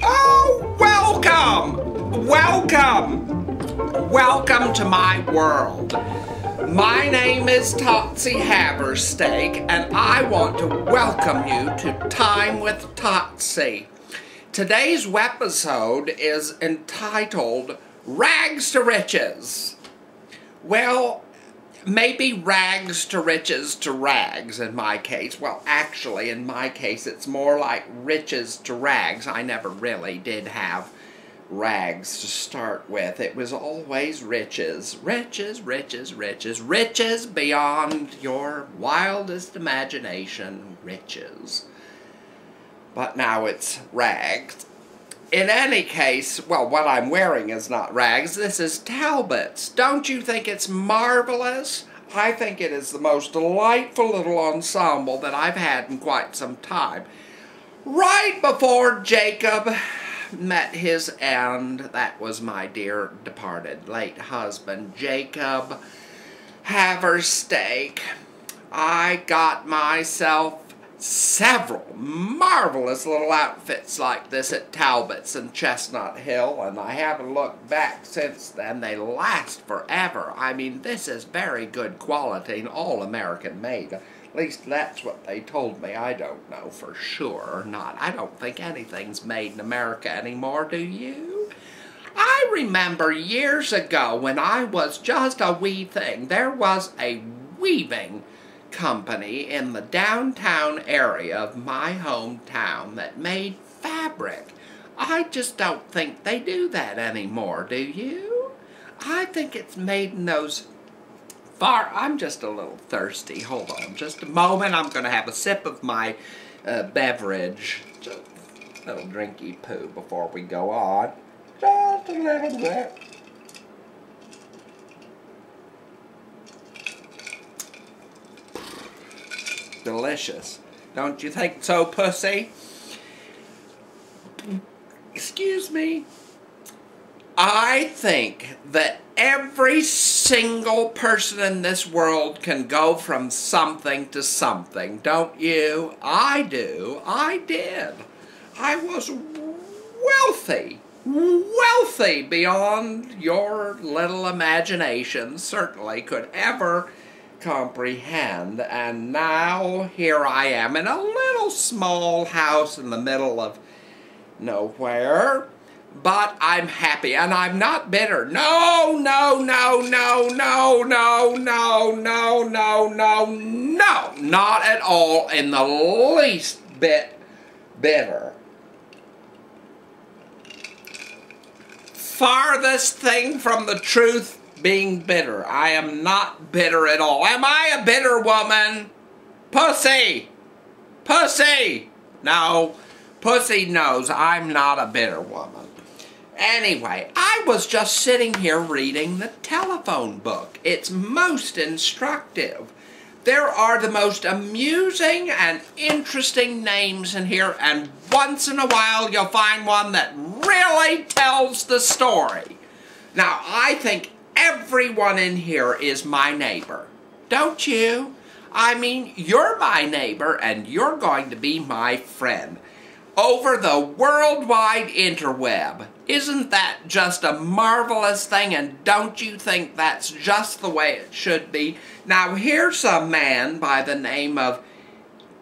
Oh, welcome! Welcome! Welcome to my world. My name is Totsie Haversteak, and I want to welcome you to Time with Totsie. Today's episode is entitled Rags to Riches. Well, maybe rags to riches to rags in my case. Well, actually, in my case, it's more like riches to rags. I never really did have rags to start with. It was always riches. Riches, riches, riches. Riches beyond your wildest imagination. Riches. But now it's rags. In any case, well, what I'm wearing is not rags. This is Talbot's. Don't you think it's marvelous? I think it is the most delightful little ensemble that I've had in quite some time. Right before Jacob met his end, that was my dear departed late husband, Jacob Haversteak, I got myself several marvelous little outfits like this at Talbot's in Chestnut Hill, and I haven't looked back since then. They last forever. I mean, this is very good quality and all American made. At least that's what they told me. I don't know for sure or not. I don't think anything's made in America anymore, do you? I remember years ago when I was just a wee thing, there was a weaving company in the downtown area of my hometown that made fabric. I just don't think they do that anymore, do you? I think it's made in those I'm just a little thirsty. Hold on just a moment. I'm going to have a sip of my beverage. Just a little drinky poo before we go on. Just a little bit. Delicious. Don't you think so, pussy? Excuse me. I think that every single person in this world can go from something to something, don't you? I do. I did. I was wealthy. Wealthy beyond your little imagination certainly could ever comprehend, and now here I am in a little small house in the middle of nowhere, but I'm happy and I'm not bitter. No, no, no, no, no, no, no, no, no, no, no, not at all in the least bit bitter. Farthest thing from the truth being bitter. I am not bitter at all. Am I a bitter woman? Pussy! Pussy! No, Pussy knows I'm not a bitter woman. Anyway, I was just sitting here reading the telephone book. It's most instructive. There are the most amusing and interesting names in here, and once in a while you'll find one that really tells the story. Now, I think everyone in here is my neighbor. Don't you? I mean, you're my neighbor and you're going to be my friend over the worldwide interweb. Isn't that just a marvelous thing? And don't you think that's just the way it should be? Now, here's a man by the name of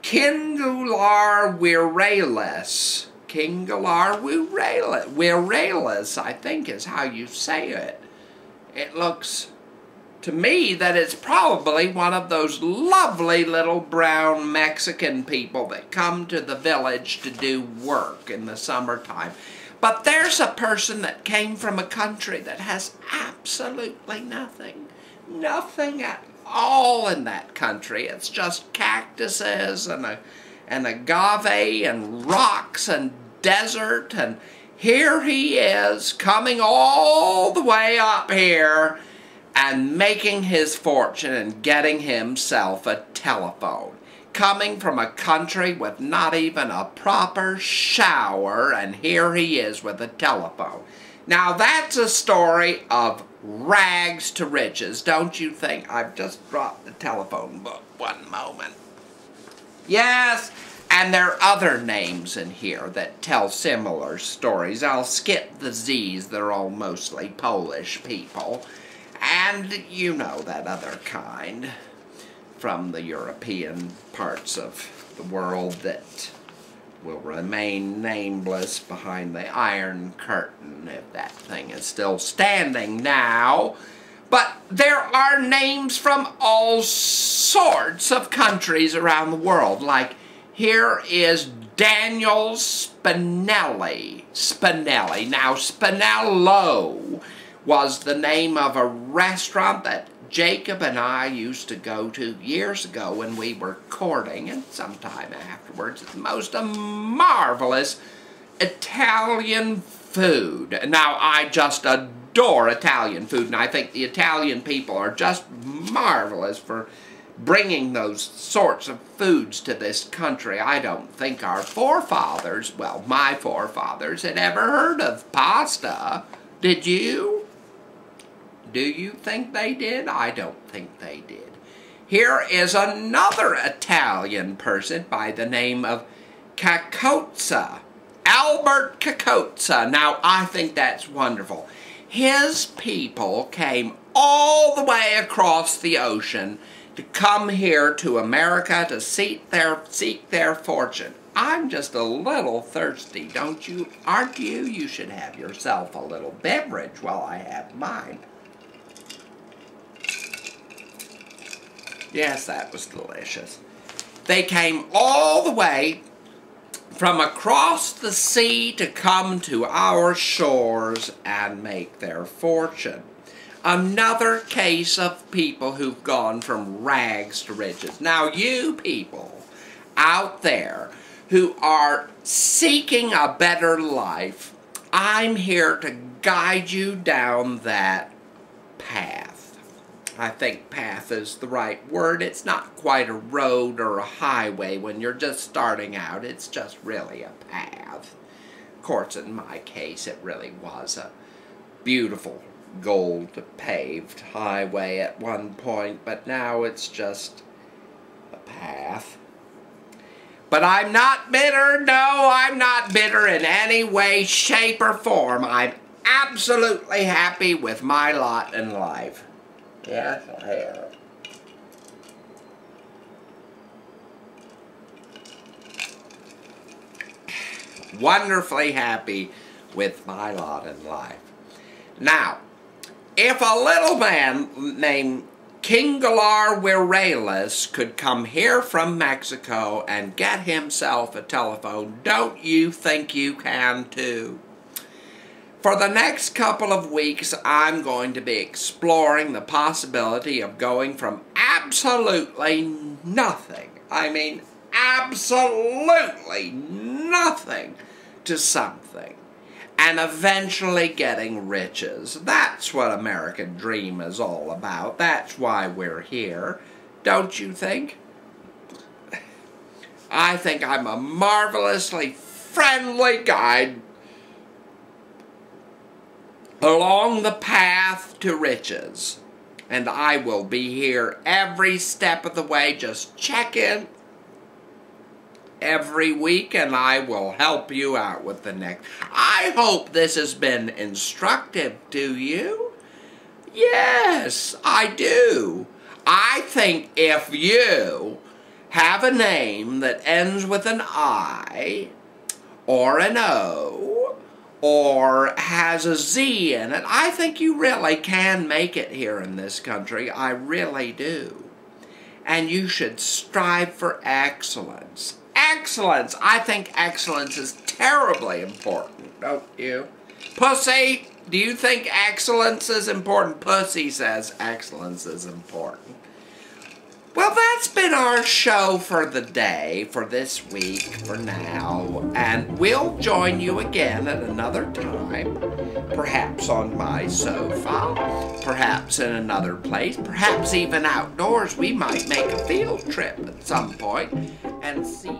Kingular Wirales. Kingular Wirales, I think is how you say it. It looks to me that it's probably one of those lovely little brown Mexican people that come to the village to do work in the summertime. But there's a person that came from a country that has absolutely nothing. Nothing at all in that country. It's just cactuses and agave and rocks and desert, and here he is, coming all the way up here and making his fortune and getting himself a telephone. Coming from a country with not even a proper shower, and here he is with a telephone. Now that's a story of rags to riches, don't you think? I've just dropped the telephone book. One moment. Yes, And there are other names in here that tell similar stories. I'll skip the Z's, they're all mostly Polish people. And you know that other kind from the European parts of the world that will remain nameless behind the Iron Curtain, if that thing is still standing now. But there are names from all sorts of countries around the world. Like, here is Daniel Spinelli. Spinelli. Now, Spinello was the name of a restaurant that Jacob and I used to go to years ago when we were courting, and sometime afterwards. It's the most marvelous Italian food. Now, I just adore Italian food, and I think the Italian people are just marvelous for bringing those sorts of foods to this country. I don't think our forefathers, well, my forefathers, had ever heard of pasta. Did you? Do you think they did? I don't think they did. Here is another Italian person by the name of Cacozza. Albert Cacozza. Now, I think that's wonderful. His people came all the way across the ocean to come here to America to seek their fortune. I'm just a little thirsty, don't you? Aren't you? You should have yourself a little beverage while I have mine. Yes, that was delicious. They came all the way from across the sea to come to our shores and make their fortune. Another case of people who've gone from rags to riches. Now, you people out there who are seeking a better life, I'm here to guide you down that path. I think path is the right word. It's not quite a road or a highway when you're just starting out. It's just really a path. Of course, in my case, it really was a beautiful gold-paved highway at one point, but now it's just a path. But I'm not bitter. No, I'm not bitter in any way, shape, or form. I'm absolutely happy with my lot in life. Yes, I am. Wonderfully happy with my lot in life. Now, if a little man named Kingalar Wireless could come here from Mexico and get himself a telephone, don't you think you can too? For the next couple of weeks, I'm going to be exploring the possibility of going from absolutely nothing, I mean absolutely nothing, to something, and eventually getting riches. That's what American Dream is all about. That's why we're here, don't you think? I think I'm a marvelously friendly guide along the path to riches. And I will be here every step of the way. Just check in every week and I will help you out with the next. I hope this has been instructive to you. Yes, I do. I think if you have a name that ends with an I or an O or has a Z in it, I think you really can make it here in this country. I really do. And you should strive for excellence. Excellence! I think excellence is terribly important, don't you? Pussy, do you think excellence is important? Pussy says excellence is important. Well, that's been our show for the day, for this week, for now. And we'll join you again at another time. Perhaps on my sofa. Perhaps in another place. Perhaps even outdoors. We might make a field trip at some point and see.